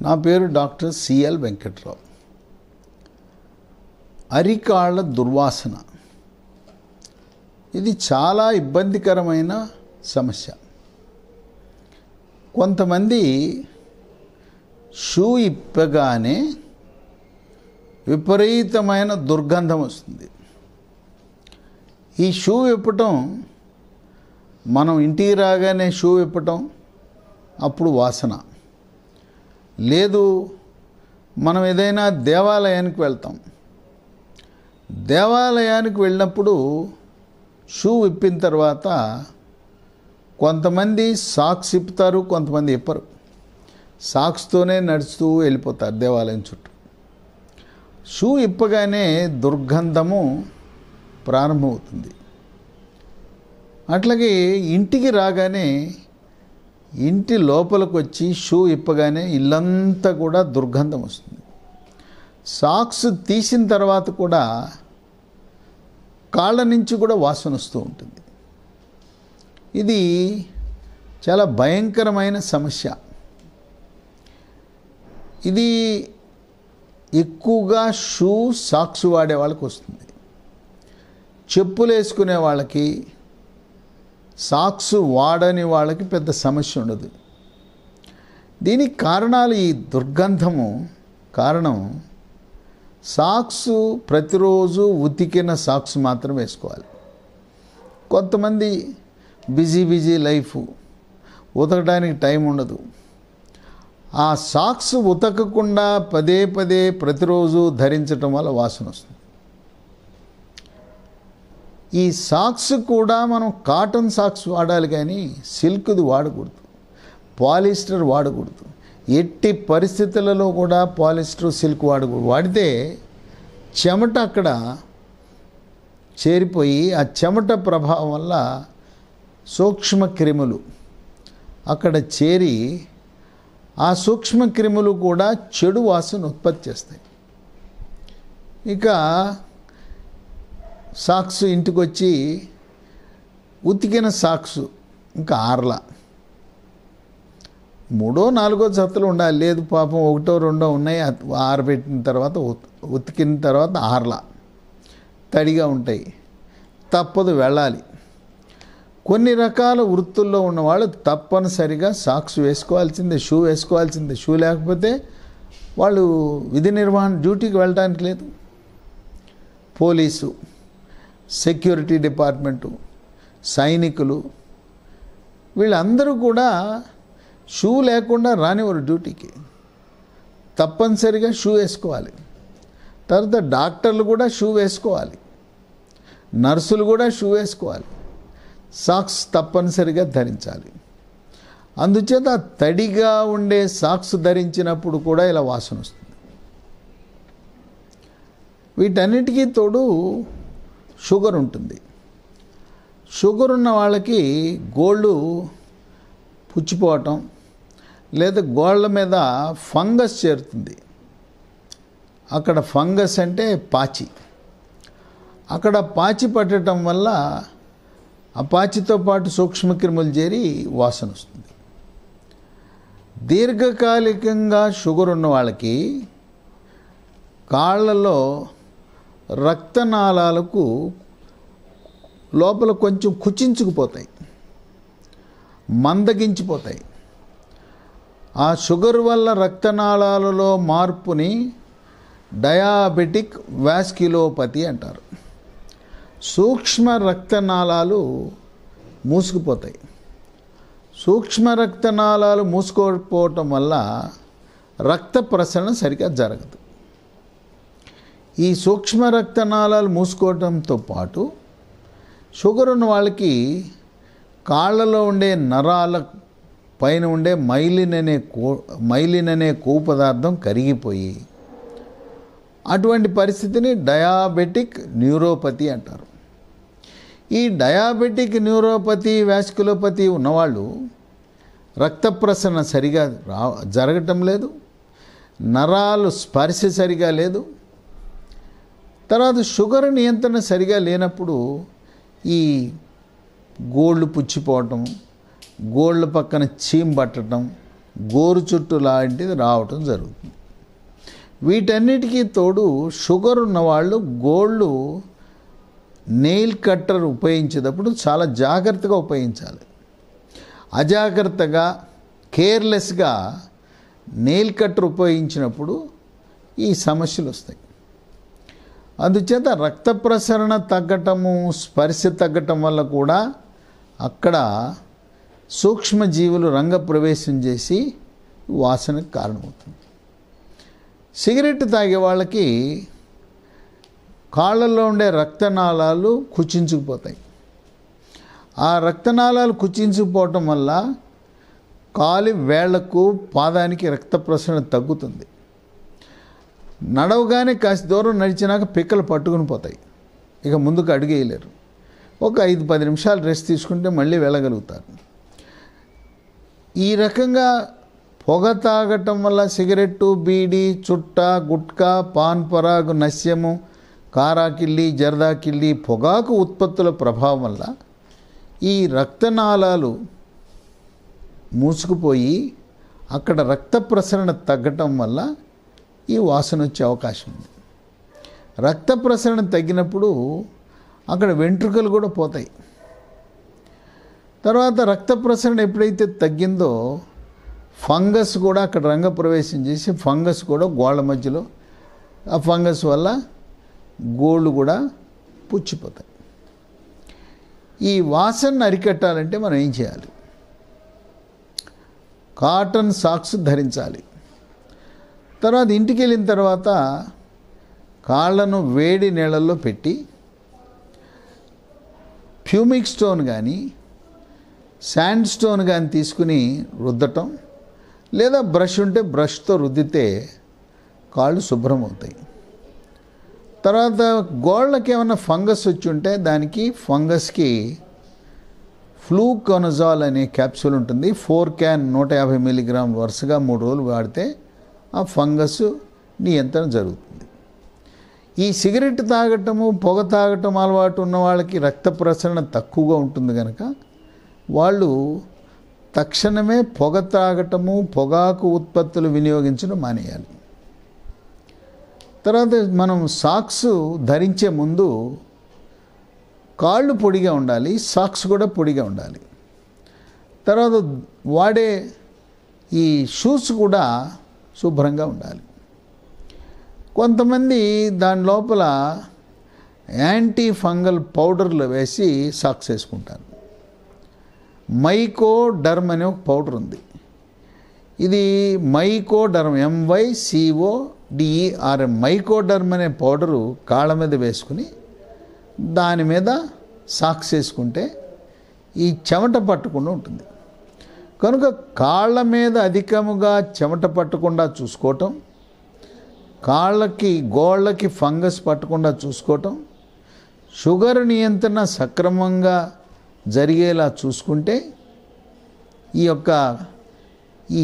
నా పేరు doctor CL Venkatrao. అరికాళ్ళ దుర్వాసన ఇది చాలా ఇబ్బందికరమైన సమస్య. కొంతమంది షూ ఇప్పగానే విపరీతమైన దుర్గంధం వస్తుంది. ఈ షూ విప్పటం, మనం ఇంటికి రాగానే షూ విప్పటం, అప్పుడు వాసన. లేదు, మనం ఏదైనా దేవాలయానికి వెళ్తాం, దేవాలయానికి వెళ్ళినప్పుడు షూ విప్పిన తర్వాత కొంతమంది సాక్స్ ఇప్పుతారు, కొంతమంది ఇప్పరు. సాక్స్తోనే నడుస్తూ వెళ్ళిపోతారు దేవాలయం చుట్టూ. షూ ఇప్పగానే దుర్గంధము ప్రారంభమవుతుంది. అట్లాగే ఇంటికి రాగానే, ఇంటి లోపలికి వచ్చి షూ ఇప్పగానే ఇల్లంతా కూడా దుర్గంధం వస్తుంది. సాక్స్ తీసిన తర్వాత కూడా కాళ్ళ నుంచి కూడా వాసన వస్తూ ఉంటుంది. ఇది చాలా భయంకరమైన సమస్య. ఇది ఎక్కువగా షూ సాక్స్ వాడే వాళ్ళకి వస్తుంది. చెప్పులు వేసుకునే వాళ్ళకి, సాక్స్ వాడని వాళ్ళకి పెద్ద సమస్య ఉండదు. దీనికి కారణాలు, ఈ దుర్గంధము కారణం సాక్స్ ప్రతిరోజు ఉతికిన సాక్స్ మాత్రం వేసుకోవాలి. కొంతమంది బిజీ లైఫ్, ఉతకడానికి టైం ఉండదు. ఆ సాక్స్ ఉతకకుండా పదే ప్రతిరోజు ధరించటం వల్ల వాసన వస్తుంది. ఈ సాక్స్ కూడా మనం కాటన్ సాక్స్ వాడాలి కానీ సిల్క్ది వాడకూడదు, పాలిస్టర్ వాడకూడదు. ఎట్టి పరిస్థితులలో కూడా పాలిస్టర్, సిల్క్ వాడకూడదు. వాడితే చెమట అక్కడ చేరిపోయి ఆ చెమట ప్రభావం వల్ల సూక్ష్మ క్రిములు అక్కడ చేరి ఆ సూక్ష్మ క్రిములు కూడా చెడు వాసన ఉత్పత్తి చేస్తాయి. ఇక సాక్స్ ఇంటికి వచ్చి ఉతికిన సాక్స్ ఇంకా ఆరలా, 3, 4 జతలు ఉండాలి. లేదు పాపం 1, 2 ఉన్నాయి, ఆరబెట్టిన తర్వాత ఉతికిన తర్వాత ఆరలా, తడిగా ఉంటాయి. తప్పదు, వెళ్ళాలి. కొన్ని రకాల వృత్తుల్లో ఉన్నవాళ్ళు తప్పనిసరిగా సాక్స్ వేసుకోవాల్సిందే, షూ వేసుకోవాల్సిందే. షూ లేకపోతే వాళ్ళు విధి నిర్వహణ డ్యూటీకి వెళ్ళడానికి లేదు. పోలీసు, సెక్యూరిటీ డిపార్ట్మెంటు, సైనికులు, వీళ్ళందరూ కూడా షూ లేకుండా రానివారు డ్యూటీకి. తప్పనిసరిగా షూ వేసుకోవాలి. తర్వాత డాక్టర్లు కూడా షూ వేసుకోవాలి, నర్సులు కూడా షూ వేసుకోవాలి, సాక్స్ తప్పనిసరిగా ధరించాలి. అందుచేత తడిగా ఉండే సాక్స్ ధరించినప్పుడు కూడా ఇలా వాసన వస్తుంది. వీటన్నిటికీ తోడు షుగర్ ఉంటుంది. షుగర్ ఉన్న వాళ్ళకి గోళ్ళు పుచ్చిపోవటం, లేదా గోళ్ళ మీద ఫంగస్ చేరుతుంది. అక్కడ ఫంగస్ అంటే పాచి. అక్కడ పాచి పట్టడం వల్ల ఆ పాచితో పాటు సూక్ష్మక్రిములు చేరి వాసన వస్తుంది. దీర్ఘకాలికంగా షుగర్ ఉన్న వాళ్ళకి కాళ్ళలో రక్తనాళాలకు లోపల కొంచెం కుచించుకుపోతాయి, మందగించిపోతాయి. ఆ షుగర్ వల్ల రక్తనాళాలలో మార్పుని డయాబెటిక్ వాస్క్యులోపతి అంటారు. సూక్ష్మ రక్తనాళాలు మూసుకుపోతాయి. సూక్ష్మ రక్తనాళాలు మూసుకోకపోవటం వల్ల రక్త ప్రసరణ సరిగ్గా జరగదు. ఈ సూక్ష్మ రక్తనాళాలు మూసుకోవడంతో పాటు షుగర్ ఉన్న వాళ్ళకి కాళ్ళలో ఉండే నరాల పైన ఉండే మైలిన్ అనే కొవ్వు పదార్థం కరిగిపోయి, అటువంటి పరిస్థితిని డయాబెటిక్ న్యూరోపతి అంటారు. ఈ డయాబెటిక్ న్యూరోపతి, వాస్కులోపతి ఉన్నవాళ్ళు రక్త ప్రసరణ సరిగా జరగటం లేదు, నరాలు స్పర్శ సరిగా లేదు. తర్వాత షుగర్ నియంత్రణ సరిగా లేనప్పుడు ఈ గోళ్ళు పుచ్చిపోవటం, గోళ్ళ పక్కన చీమ్ పట్టడం, గోరు చుట్టు లాంటిది రావటం జరుగుతుంది. వీటన్నిటికీ తోడు షుగర్ ఉన్నవాళ్ళు గోళ్ళు నెయిల్ కట్టర్ ఉపయోగించేటప్పుడు చాలా జాగ్రత్తగా ఉపయోగించాలి. అజాగ్రత్తగా కేర్లెస్గా నెయిల్ కట్టర్ ఉపయోగించినప్పుడు ఈ సమస్యలు వస్తాయి. అందుచేత రక్త ప్రసరణ తగ్గటము, స్పర్శ తగ్గటం వల్ల కూడా అక్కడ సూక్ష్మజీవులు రంగప్రవేశం చేసి వాసనకు కారణమవుతుంది. సిగరెట్ తాగే వాళ్ళకి కాళ్ళల్లో ఉండే రక్తనాళాలు కుచించుకుపోతాయి. ఆ రక్తనాళాలు కుచించుకుపోవటం వల్ల కాలి వేళ్లకు, పాదానికి రక్త ప్రసరణ తగ్గుతుంది. నడవగానే కాస్త దూరం నడిచినాక పిక్కలు పట్టుకుని పోతాయి, ఇక ముందుకు అడుగేయలేరు. ఒక 5-10 నిమిషాలు రెస్ట్ తీసుకుంటే మళ్ళీ వెళ్ళగలుగుతారు. ఈ రకంగా పొగ తాగటం వల్ల సిగరెట్టు, బీడి, చుట్ట, గుట్కా, పాన్ పరాగు, నస్యము, కారాకిళ్ళి, జర్దాకిళ్ళి పొగాకు ఉత్పత్తుల ప్రభావం వల్ల ఈ రక్తనాళాలు మూసుకుపోయి అక్కడ రక్త ప్రసరణ తగ్గటం వల్ల ఈ వాసన వచ్చే అవకాశం ఉంది. రక్త ప్రసరణ తగ్గినప్పుడు అక్కడ వెంట్రుకలు కూడా పోతాయి. తర్వాత రక్త ప్రసరణ ఎప్పుడైతే తగ్గిందో ఫంగస్ కూడా అక్కడ రంగప్రవేశం చేసి ఫంగస్ కూడా గోళ్ళ మధ్యలో, ఆ ఫంగస్ వల్ల గోళ్ళు కూడా పుచ్చిపోతాయి. ఈ వాసనను అరికట్టాలంటే మనం ఏం చేయాలి? కాటన్ సాక్స్ ధరించాలి. తర్వాత ఇంటికి వెళ్ళిన తర్వాత కాళ్ళను వేడి నీళ్ళల్లో పెట్టి ప్యూమిక్ స్టోన్ కానీ శాండ్ స్టోన్ కానీ తీసుకుని రుద్దటం, లేదా బ్రష్ ఉంటే బ్రష్తో రుద్దితే కాళ్ళు శుభ్రం అవుతాయి. తర్వాత గోళ్ళకి ఏమైనా ఫంగస్ వచ్చి ఉంటే దానికి ఫంగస్కి ఫ్లూకొనజాల్ అనే క్యాప్సూల్ ఉంటుంది. 4 క్యాన్ 150 మిల్లీగ్రామ్ వరుసగా 3 రోజులు వాడితే ఆ ఫంగస్ నియంత్రణ జరుగుతుంది. ఈ సిగరెట్ తాగటము, పొగ తాగటం అలవాటు ఉన్న వాళ్ళకి రక్త ప్రసరణ తక్కువగా ఉంటుంది కనుక వాళ్ళు తక్షణమే పొగ తాగటము, పొగాకు ఉత్పత్తులు వినియోగించడం మానేయాలి. తర్వాత మనం సాక్స్ ధరించే ముందు కాళ్ళు పొడిగా ఉండాలి, సాక్స్ కూడా పొడిగా ఉండాలి. తర్వాత వాడే ఈ షూస్ కూడా శుభ్రంగా ఉండాలి. కొంతమంది దాని లోపల యాంటీ ఫంగల్ పౌడర్లు వేసి సాక్స్ వేసుకుంటారు. మైకోడర్మ్ అనే ఒక పౌడర్ ఉంది. ఇది మైకోడర్మ్, MYCODERM, మైకోడర్మ్ అనే పౌడరు కాళ్ళ మీద వేసుకుని దాని మీద సాక్స్ వేసుకుంటే ఈ చెమట పట్టకుండా ఉంటుంది. కనుక కాళ్ళ మీద అధికముగా చెమట పట్టకుండా చూసుకోవటం, కాళ్ళకి గోళ్ళకి ఫంగస్ పట్టకుండా చూసుకోవటం, షుగర్ నియంత్రణ సక్రమంగా జరిగేలా చూసుకుంటే ఈ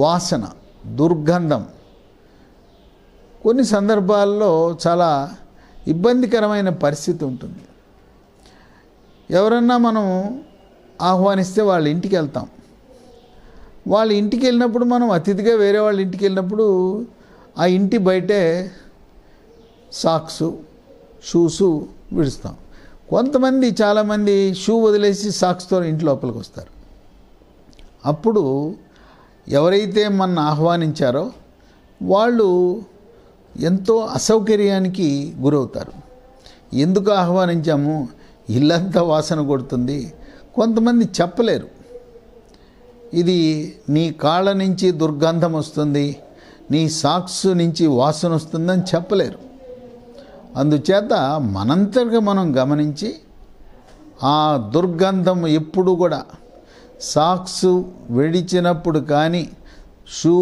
వాసన, దుర్గంధం కొన్ని సందర్భాల్లో చాలా ఇబ్బందికరమైన పరిస్థితి ఉంటుంది. ఎవరన్నా మనం ఆహ్వానిస్తే వాళ్ళ ఇంటికి వెళ్తాం. వాళ్ళ ఇంటికి వెళ్ళినప్పుడు మనం అతిథిగా వేరే వాళ్ళ ఇంటికి వెళ్ళినప్పుడు ఆ ఇంటి బయటే సాక్సు, షూసు విడుస్తాం. కొంతమంది, చాలామంది షూ వదిలేసి సాక్స్తో ఇంటి లోపలికి వస్తారు. అప్పుడు ఎవరైతే మన ఆహ్వానించారో వాళ్ళు ఎంతో అసౌకర్యానికి గురవుతారు. ఎందుకు ఆహ్వానించాము, ఇల్లంతా వాసన కొడుతుంది. కొంతమంది చెప్పలేరు, ఇది నీ కాళ్ళ నుంచి దుర్గంధం వస్తుంది, నీ సాక్స్ నుంచి వాసన వస్తుందని చెప్పలేరు. అందుచేత మనంతగా మనం గమనించి ఆ దుర్గంధం ఎప్పుడు కూడా సాక్స్ విడిచినప్పుడు కానీ, షూ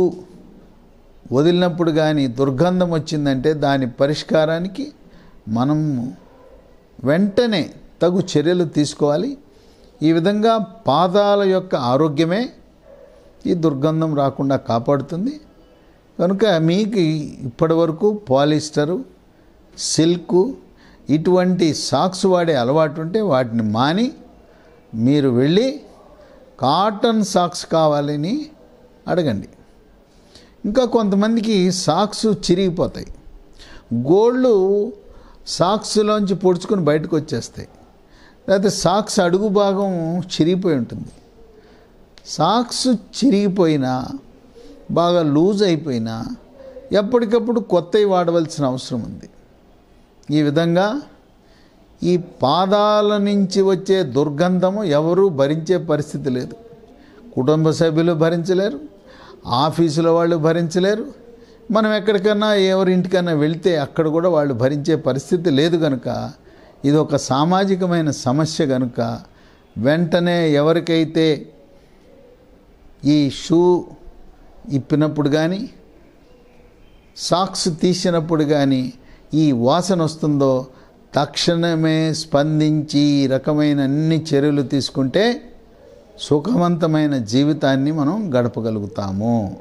వదిలినప్పుడు కానీ దుర్గంధం వచ్చిందంటే దాని పరిష్కారానికి మనం వెంటనే తగు చర్యలు తీసుకోవాలి. ఈ విధంగా పాదాల యొక్క ఆరోగ్యమే ఈ దుర్గంధం రాకుండా కాపాడుతుంది. కనుక మీకు ఇప్పటి వరకు పాలిస్టరు, సిల్కు ఇటువంటి సాక్స్ వాడే అలవాటు ఉంటే వాటిని మాని మీరు వెళ్ళి కాటన్ సాక్స్ కావాలని అడగండి. ఇంకా కొంతమందికి సాక్స్ చిరిగిపోతాయి. గోళ్ళు సాక్స్లోంచి పొడుచుకొని బయటకు వచ్చేస్తాయి. లేకపోతే సాక్స్ అడుగు భాగం చిరిగిపోయి ఉంటుంది. సాక్స్ చిరిగిపోయినా బాగా లూజ్ అయిపోయినా ఎప్పటికప్పుడు కొత్తవి వాడవలసిన అవసరం ఉంది. ఈ విధంగా ఈ పాదాల నుంచి వచ్చే దుర్గంధము ఎవరూ భరించే పరిస్థితి లేదు. కుటుంబ సభ్యులు భరించలేరు, ఆఫీసులో వాళ్ళు భరించలేరు, మనం ఎక్కడికన్నా ఎవరింటికన్నా వెళితే అక్కడ కూడా వాళ్ళు భరించే పరిస్థితి లేదు కనుక ఇది ఒక సామాజికమైన సమస్య కనుక వెంటనే ఎవరికైతే ఈ షూ ఇప్పినప్పుడు కానీ సాక్స్ తీసినప్పుడు కానీ ఈ వాసన వస్తుందో తక్షణమే స్పందించి ఈ రకమైన అన్ని చర్యలు తీసుకుంటే సుఖవంతమైన జీవితాన్ని మనం గడపగలుగుతాము.